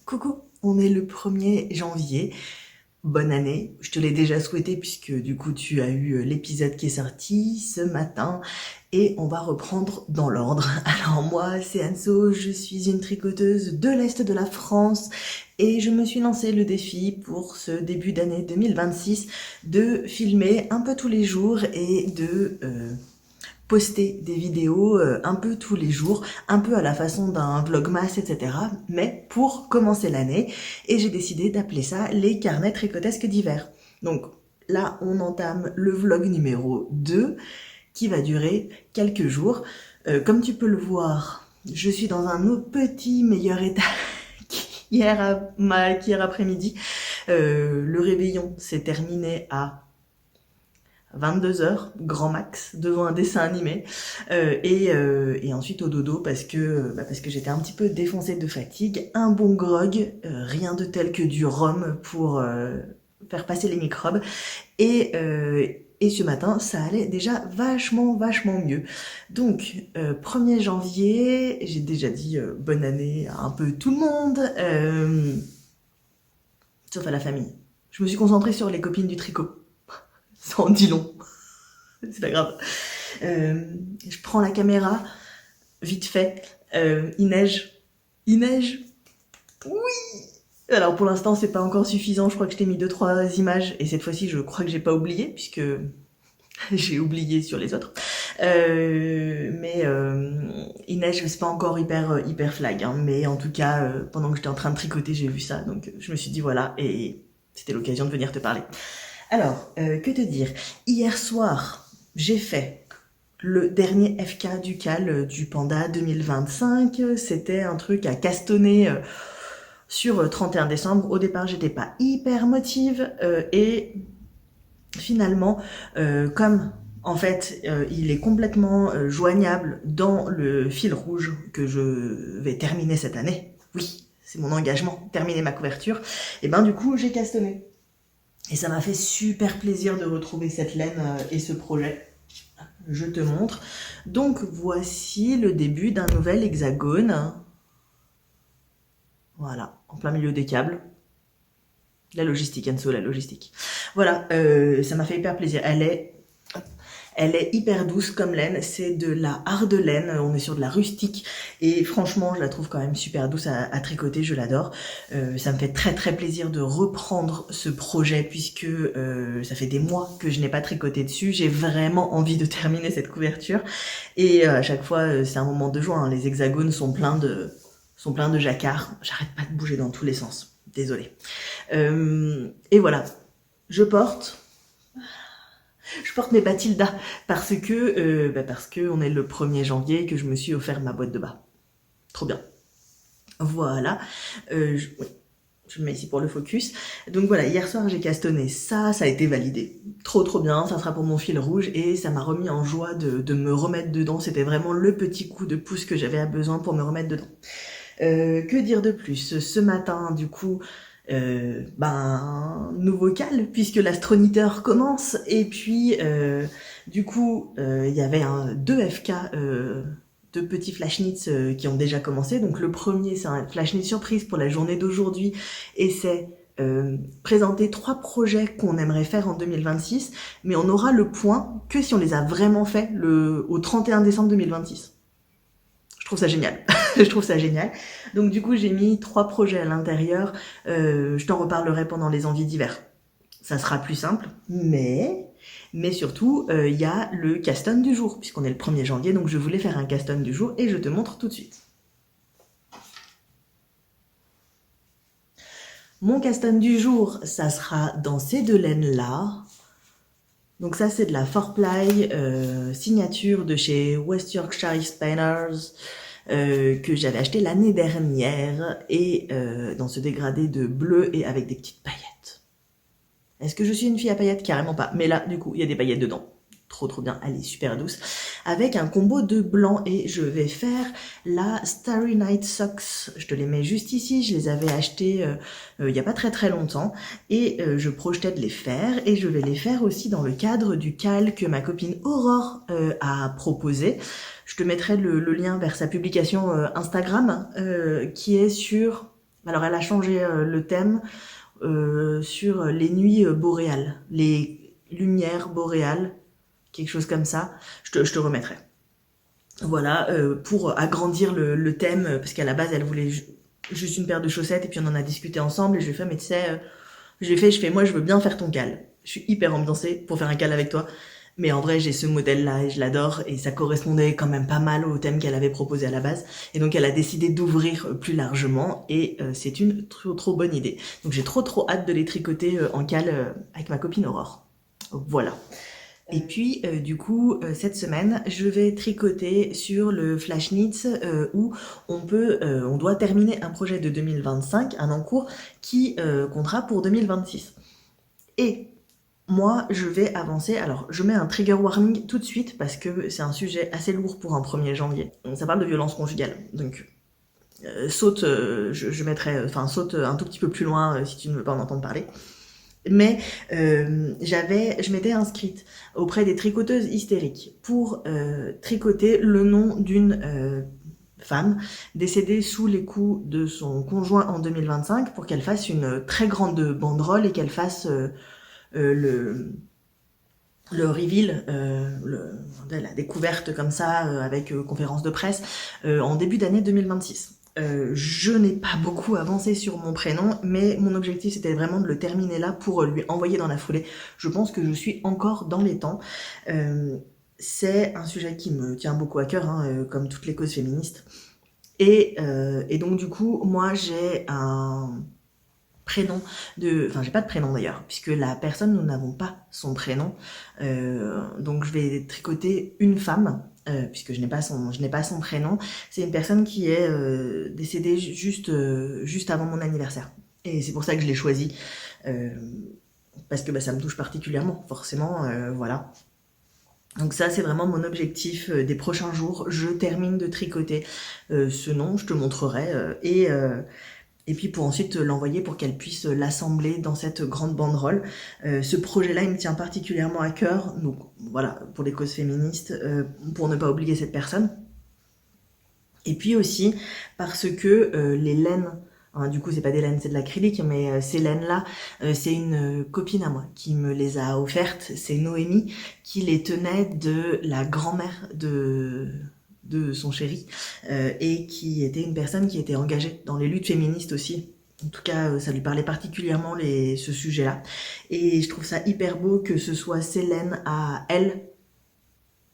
Coucou, on est le 1er janvier. Bonne année, je te l'ai déjà souhaité puisque du coup tu as eu l'épisode qui est sorti ce matin et on va reprendre dans l'ordre. Alors moi c'est Anso, je suis une tricoteuse de l'Est de la France et je me suis lancé le défi pour ce début d'année 2026 de filmer un peu tous les jours et de poster des vidéos un peu tous les jours, un peu à la façon d'un vlogmas, etc. Mais pour commencer l'année, et j'ai décidé d'appeler ça les carnets tricotesques d'hiver. Donc là, on entame le vlog numéro 2 qui va durer quelques jours. Comme tu peux le voir, je suis dans un petit meilleur état qu'hier après-midi. Le réveillon s'est terminé à 22h, grand max, devant un dessin animé, et ensuite au dodo parce que j'étais un petit peu défoncée de fatigue, un bon grog, rien de tel que du rhum pour faire passer les microbes, et ce matin ça allait déjà vachement mieux. Donc 1er janvier, j'ai déjà dit bonne année à un peu tout le monde, sauf à la famille. Je me suis concentrée sur les copines du tricot. Ça en dit long. C'est pas grave. Je prends la caméra, vite fait. Il neige. Il neige. Oui. Alors pour l'instant, c'est pas encore suffisant. Je crois que je t'ai mis 2-3 images. Et cette fois-ci, je crois que j'ai pas oublié, puisque j'ai oublié sur les autres. Mais il neige, c'est pas encore hyper flag. Hein, mais en tout cas, pendant que j'étais en train de tricoter, j'ai vu ça. Donc je me suis dit voilà. Et c'était l'occasion de venir te parler. Alors, que te dire? Hier soir, j'ai fait le dernier FK du Cal du Panda 2025. C'était un truc à castonner sur 31 décembre. Au départ, j'étais pas hyper motive et finalement, comme en fait, il est complètement joignable dans le fil rouge que je vais terminer cette année. Oui, c'est mon engagement, terminer ma couverture. Et ben du coup, j'ai castonné. Et ça m'a fait super plaisir de retrouver cette laine et ce projet. Je te montre. Donc voici le début d'un nouvel hexagone. Voilà, en plein milieu des câbles. La logistique, Anso, la logistique. Voilà, ça m'a fait hyper plaisir. Elle est hyper douce comme laine, c'est de la hard laine, on est sur de la rustique et franchement je la trouve quand même super douce à tricoter, je l'adore. Ça me fait très plaisir de reprendre ce projet puisque ça fait des mois que je n'ai pas tricoté dessus, j'ai vraiment envie de terminer cette couverture et à chaque fois c'est un moment de joie, hein. Les hexagones sont pleins de jacquard, j'arrête pas de bouger dans tous les sens, désolée. Et voilà, je porte mes Bathilda parce que on est le 1er janvier et que je me suis offert ma boîte de bas. Trop bien. Voilà. Je me mets ici pour le focus. Donc voilà, hier soir j'ai castonné ça a été validé. Trop bien, ça sera pour mon fil rouge et ça m'a remis en joie de me remettre dedans. C'était vraiment le petit coup de pouce que j'avais besoin pour me remettre dedans. Que dire de plus? Ce matin, du coup, nouveau cal puisque l'astroniteur commence et puis du coup il y avait 2 FK, 2 petits flash knits qui ont déjà commencé. Donc le premier c'est un flash knit surprise pour la journée d'aujourd'hui et c'est présenter 3 projets qu'on aimerait faire en 2026, mais on aura le point que si on les a vraiment fait au 31 décembre 2026. Je trouve ça génial. Je trouve ça génial. Donc du coup, j'ai mis 3 projets à l'intérieur. Je t'en reparlerai pendant les envies d'hiver. Ça sera plus simple, mais surtout, il y a le caston du jour, puisqu'on est le 1er janvier, donc je voulais faire un caston du jour et je te montre tout de suite. Mon caston du jour, ça sera dans ces 2 laines-là. Donc ça, c'est de la 4-ply signature de chez West Yorkshire Spinners que j'avais acheté l'année dernière et dans ce dégradé de bleu et avec des petites paillettes. Est-ce que je suis une fille à paillettes? Carrément pas. Mais là, du coup, il y a des paillettes dedans. trop bien, elle est super douce, avec un combo de blanc, et je vais faire la Starry Night Socks. Je te les mets juste ici, je les avais achetés il y a pas très longtemps, et je projetais de les faire, et je vais les faire aussi dans le cadre du cal que ma copine Aurore a proposé. Je te mettrai le lien vers sa publication Instagram, qui est sur... Alors elle a changé le thème sur les nuits boréales, les lumières boréales, quelque chose comme ça, je te remettrai. Voilà, pour agrandir le thème, parce qu'à la base, elle voulait juste une paire de chaussettes, et puis on en a discuté ensemble, et je lui ai fait, mais tu sais, moi, je veux bien faire ton cal. Je suis hyper ambiancée pour faire un cal avec toi, mais en vrai, j'ai ce modèle-là, et je l'adore, et ça correspondait quand même pas mal au thème qu'elle avait proposé à la base, et donc elle a décidé d'ouvrir plus largement, et c'est une trop bonne idée. Donc j'ai trop hâte de les tricoter en cal avec ma copine Aurore. Voilà. Et puis, du coup, cette semaine, je vais tricoter sur le Flash Knits où on doit terminer un projet de 2025, un en cours, qui comptera pour 2026. Et moi, je vais avancer. Alors, je mets un trigger warning tout de suite parce que c'est un sujet assez lourd pour un 1er janvier. Ça parle de violence conjugale, donc saute, je mettrai, enfin saute un tout petit peu plus loin si tu ne veux pas en entendre parler. Mais je m'étais inscrite auprès des tricoteuses hystériques pour tricoter le nom d'une femme décédée sous les coups de son conjoint en 2025 pour qu'elle fasse une très grande banderole et qu'elle fasse le reveal, la découverte comme ça avec conférence de presse en début d'année 2026. Je n'ai pas beaucoup avancé sur mon prénom, mais mon objectif c'était vraiment de le terminer là pour lui envoyer dans la foulée. Je pense que je suis encore dans les temps. C'est un sujet qui me tient beaucoup à cœur, hein, comme toutes les causes féministes. Et donc du coup, moi j'ai un prénom enfin j'ai pas de prénom d'ailleurs, puisque la personne, nous n'avons pas son prénom. Donc je vais tricoter une femme. Puisque je n'ai pas son prénom. C'est une personne qui est décédée juste avant mon anniversaire. Et c'est pour ça que je l'ai choisie. Parce que ça me touche particulièrement, forcément, voilà. Donc ça, c'est vraiment mon objectif des prochains jours. Je termine de tricoter ce nom, je te montrerai. Et puis pour ensuite l'envoyer pour qu'elle puisse l'assembler dans cette grande banderole. Ce projet-là, il me tient particulièrement à cœur, donc voilà, pour les causes féministes, pour ne pas oublier cette personne. Et puis aussi parce que les laines, hein, du coup c'est pas des laines, c'est de l'acrylique, mais ces laines-là, c'est une copine à moi qui me les a offertes, c'est Noémie, qui les tenait de la grand-mère de son chéri, et qui était une personne qui était engagée dans les luttes féministes aussi. En tout cas, ça lui parlait particulièrement ce sujet-là. Et je trouve ça hyper beau que ce soit Célène à elle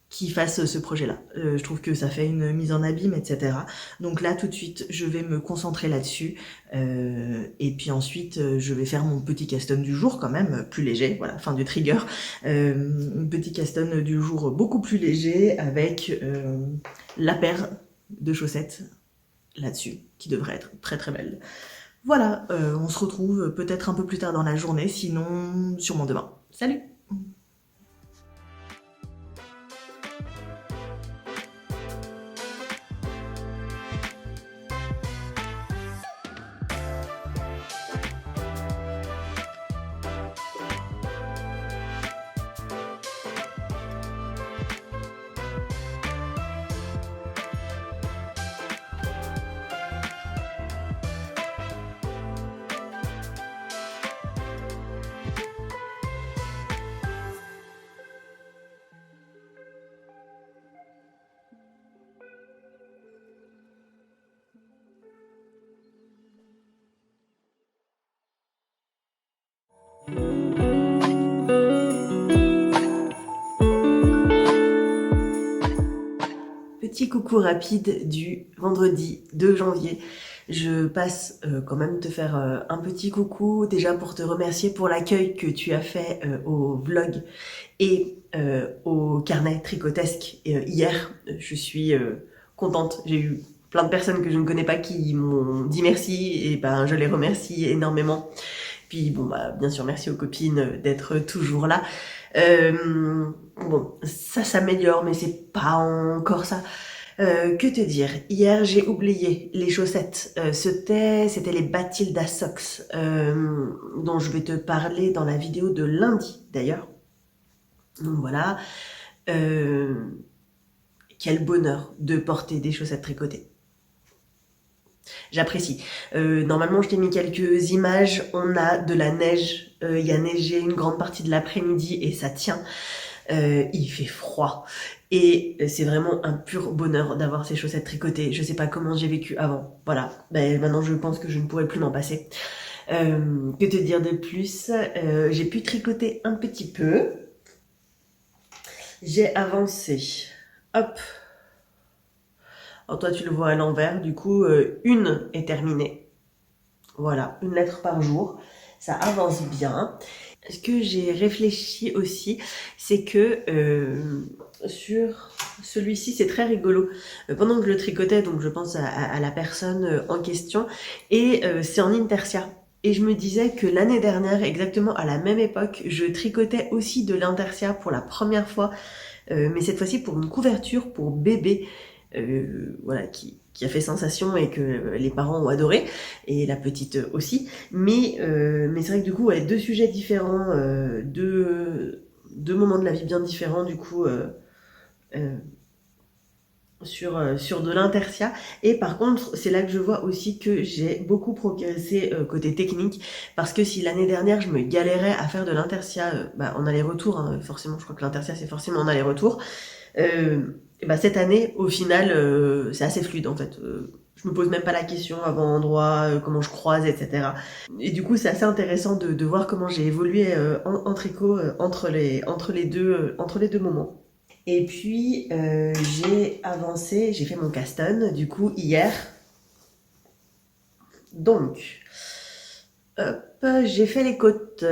qui fasse ce projet-là. Je trouve que ça fait une mise en abîme, etc. Donc là, tout de suite, je vais me concentrer là-dessus. Et puis ensuite, je vais faire mon petit custom du jour quand même, plus léger. Voilà, fin du trigger. Un petit custom du jour beaucoup plus léger avec la paire de chaussettes là-dessus, qui devrait être très belle. Voilà, on se retrouve peut-être un peu plus tard dans la journée, sinon sûrement demain. Salut! Petit coucou rapide du vendredi 2 janvier. Je passe quand même te faire un petit coucou, déjà pour te remercier pour l'accueil que tu as fait au vlog et au carnet tricotesque hier. Je suis contente, j'ai eu plein de personnes que je ne connais pas qui m'ont dit merci, et je les remercie énormément. Puis bon, bien sûr, merci aux copines d'être toujours là. Bon, ça s'améliore, mais c'est pas encore ça. Que te dire? Hier, j'ai oublié les chaussettes. C'était les Bathilda Socks, dont je vais te parler dans la vidéo de lundi, d'ailleurs. Donc voilà. Euh, Quel bonheur de porter des chaussettes tricotées. J'apprécie. Normalement, je t'ai mis quelques images. On a de la neige. Il y a neigé une grande partie de l'après-midi et ça tient. Il fait froid. Et c'est vraiment un pur bonheur d'avoir ces chaussettes tricotées. Je sais pas comment j'ai vécu avant. Voilà. Ben, maintenant, je pense que je ne pourrai plus m'en passer. Que te dire de plus? J'ai pu tricoter un petit peu. J'ai avancé. Hop. Alors toi, tu le vois à l'envers. Du coup, une est terminée. Voilà, une lettre par jour. Ça avance bien. Ce que j'ai réfléchi aussi, c'est que sur celui-ci, c'est très rigolo. Pendant que je le tricotais, donc je pense à la personne en question, et c'est en intersia. Et je me disais que l'année dernière, exactement à la même époque, je tricotais aussi de l'intersia pour la première fois, mais cette fois-ci pour une couverture pour bébé, voilà, qui a fait sensation et que les parents ont adoré, et la petite aussi. Mais c'est vrai que du coup, ouais, deux sujets différents, deux moments de la vie bien différents, du coup, euh, sur de l'intertia. Et par contre, c'est là que je vois aussi que j'ai beaucoup progressé côté technique, parce que si l'année dernière je me galérais à faire de l'intertia en aller-retour, hein, forcément je crois que l'intertia c'est forcément en aller-retour, et bah cette année au final c'est assez fluide en fait. Je me pose même pas la question avant endroit, comment je croise, etc. Et du coup c'est assez intéressant de voir comment j'ai évolué en tricot entre les deux moments. Et puis, j'ai avancé, j'ai fait mon caston, du coup, hier. Donc, hop, j'ai fait les côtes.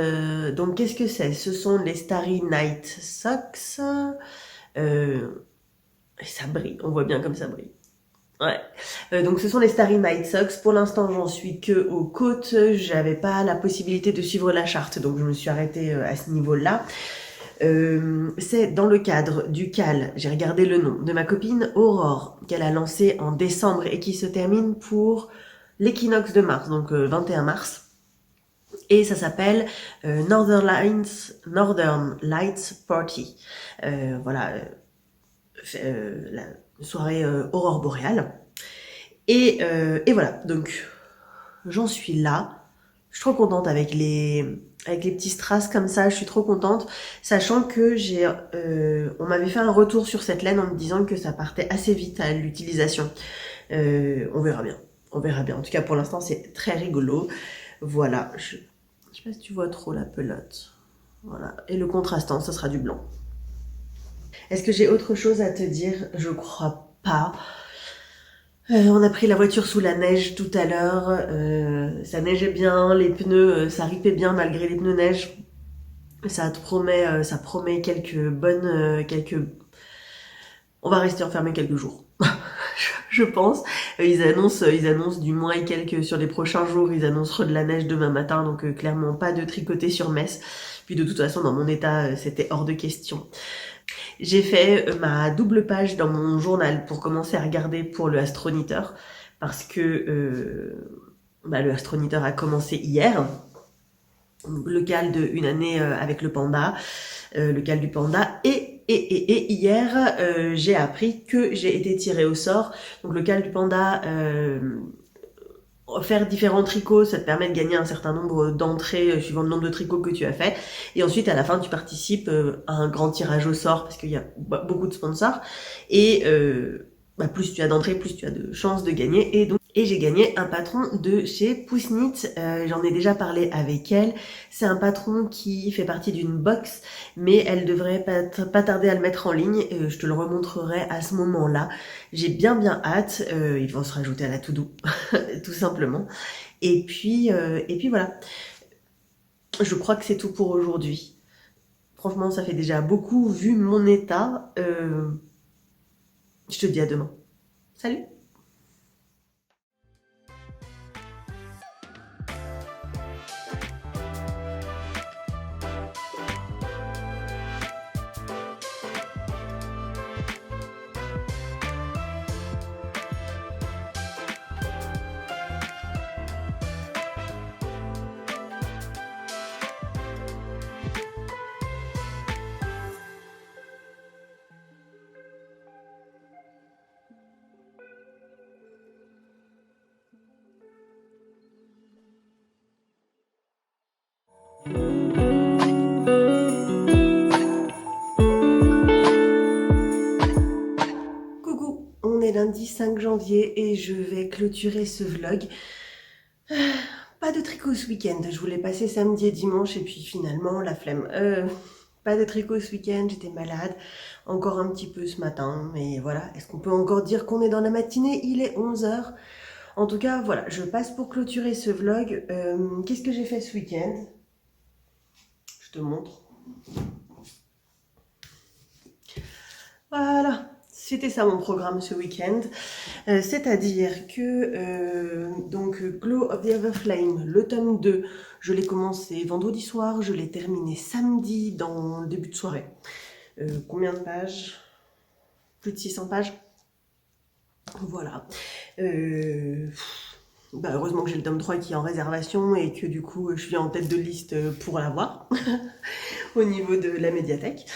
Donc, qu'est-ce que c'est? Ce sont les Starry Night Socks. Et ça brille, on voit bien comme ça brille. Ouais. Donc, ce sont les Starry Night Socks. Pour l'instant, j'en suis que aux côtes. J'avais pas la possibilité de suivre la charte, donc je me suis arrêtée à ce niveau-là. C'est dans le cadre du CAL, j'ai regardé le nom, de ma copine Aurore, qu'elle a lancé en décembre et qui se termine pour l'équinoxe de mars, donc 21 mars. Et ça s'appelle Northern Lights Party. Voilà, la soirée aurore boréale. Et voilà, donc j'en suis là. Je suis trop contente avec les petits strass comme ça, je suis trop contente, sachant que on m'avait fait un retour sur cette laine en me disant que ça partait assez vite à l'utilisation. On verra bien, on verra bien. En tout cas, pour l'instant, c'est très rigolo. Voilà, je sais pas si tu vois trop la pelote. Voilà, et le contrastant, ça sera du blanc. Est-ce que j'ai autre chose à te dire? Je crois pas. On a pris la voiture sous la neige tout à l'heure, ça neigeait bien, les pneus, ça ripait bien malgré les pneus neige. Ça promet on va rester enfermés quelques jours. Je pense. Ils annoncent du moins et quelques sur les prochains jours. Ils annonceront de la neige demain matin, donc clairement pas de tricoter sur Metz. Puis de toute façon, dans mon état, c'était hors de question. J'ai fait ma double page dans mon journal pour commencer à regarder pour le Astroniteur, parce que le Astroniteur a commencé hier. Le cal de une année avec le panda, le cal du panda, et hier j'ai appris que j'ai été tirée au sort. Donc le cal du panda, faire différents tricots, ça te permet de gagner un certain nombre d'entrées suivant le nombre de tricots que tu as fait. Et ensuite, à la fin, tu participes à un grand tirage au sort parce qu'il y a beaucoup de sponsors. Et plus tu as d'entrées, plus tu as de chances de gagner. Et j'ai gagné un patron de chez Poussnit. J'en ai déjà parlé avec elle. C'est un patron qui fait partie d'une box, mais elle devrait pas tarder à le mettre en ligne. Je te le remontrerai à ce moment-là. J'ai bien hâte. Ils vont se rajouter à la to-do, tout simplement. Et puis voilà. Je crois que c'est tout pour aujourd'hui. Franchement, ça fait déjà beaucoup vu mon état. Je te dis à demain. Salut! On est lundi 5 janvier et je vais clôturer ce vlog. Pas de tricot ce week-end, je voulais passer samedi et dimanche et puis finalement la flemme. Pas de tricot ce week-end, j'étais malade, encore un petit peu ce matin, mais voilà, est-ce qu'on peut encore dire qu'on est dans la matinée? Il est 11 h. En tout cas, voilà, je passe pour clôturer ce vlog. Qu'est-ce que j'ai fait ce week-end? Je te montre. Voilà, c'était ça mon programme ce week-end. C'est-à-dire que donc Glow of the Everflame, le tome 2, je l'ai commencé vendredi soir, je l'ai terminé samedi dans le début de soirée. Combien de pages? Plus de 600 pages. Voilà. Heureusement que j'ai le tome 3 qui est en réservation et que du coup je suis en tête de liste pour l'avoir au niveau de la médiathèque.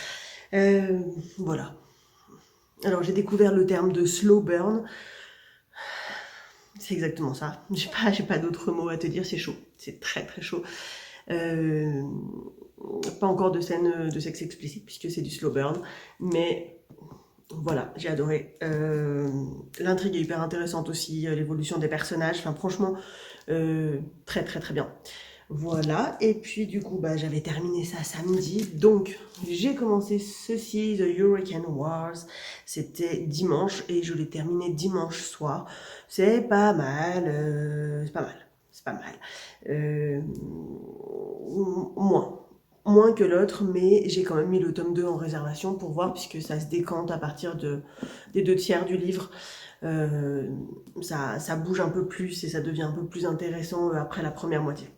Voilà. Alors j'ai découvert le terme de slow burn. C'est exactement ça. J'ai pas d'autres mots à te dire, c'est chaud. C'est très très chaud. Pas encore de scène de sexe explicite puisque c'est du slow burn. Mais voilà, j'ai adoré. L'intrigue est hyper intéressante aussi, l'évolution des personnages. Enfin franchement, très très très bien. Voilà, et puis du coup, j'avais terminé ça samedi, donc j'ai commencé ceci, The Hurricane Wars, c'était dimanche, et je l'ai terminé dimanche soir. C'est pas mal, c'est pas mal, c'est pas mal. Moins que l'autre, mais j'ai quand même mis le tome 2 en réservation pour voir, puisque ça se décante à partir des 2 tiers du livre. Ça bouge un peu plus et ça devient un peu plus intéressant après la première moitié.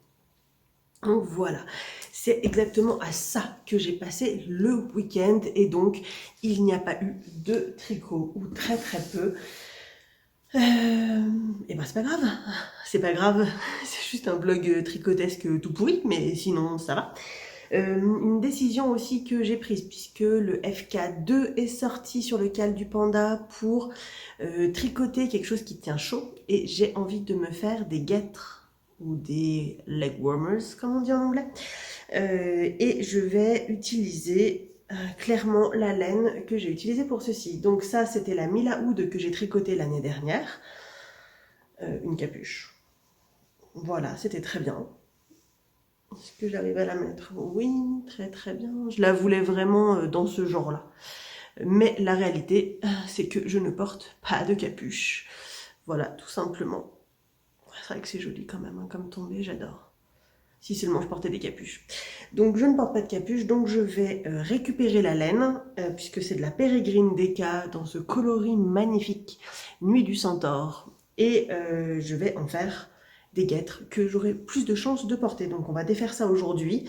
Donc voilà, c'est exactement à ça que j'ai passé le week-end et donc il n'y a pas eu de tricot ou très très peu. Et c'est pas grave, c'est juste un blog tricotesque tout pourri, mais sinon ça va. Une décision aussi que j'ai prise puisque le FK2 est sorti sur le cal du panda pour tricoter quelque chose qui tient chaud et j'ai envie de me faire des guêtres ou des leg warmers comme on dit en anglais, et je vais utiliser clairement la laine que j'ai utilisée pour ceci. Donc ça c'était la Mila Oud que j'ai tricotée l'année dernière, une capuche. Voilà, c'était très bien. Est-ce que j'arrive à la mettre? Oui, très très bien. Je la voulais vraiment dans ce genre-là. Mais la réalité, c'est que je ne porte pas de capuche. Voilà, tout simplement. C'est vrai que c'est joli quand même, hein, comme tombé, j'adore. Si seulement je portais des capuches. Donc je ne porte pas de capuche, donc je vais récupérer la laine, puisque c'est de la Pérégrine Deka dans ce coloris magnifique, Nuit du Centaure. Et je vais en faire des guêtres que j'aurai plus de chances de porter. Donc on va défaire ça aujourd'hui.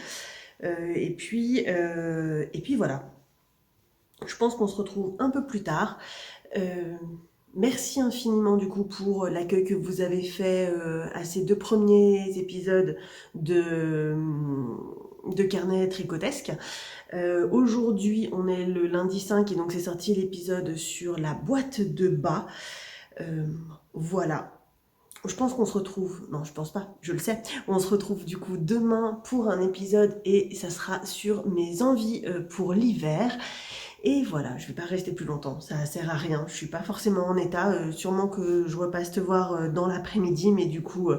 Et puis voilà. Je pense qu'on se retrouve un peu plus tard. Merci infiniment du coup pour l'accueil que vous avez fait à ces 2 premiers épisodes de Carnet Tricotesque. Aujourd'hui on est le lundi 5 et donc c'est sorti l'épisode sur la boîte de bas. Voilà. Je pense qu'on se retrouve, non je pense pas, je le sais, on se retrouve du coup demain pour un épisode et ça sera sur mes envies pour l'hiver. Et voilà, je vais pas rester plus longtemps, ça sert à rien, je suis pas forcément en état, sûrement que je repasse te voir dans l'après-midi, mais du coup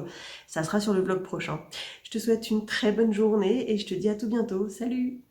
ça sera sur le vlog prochain. Je te souhaite une très bonne journée et je te dis à tout bientôt, salut!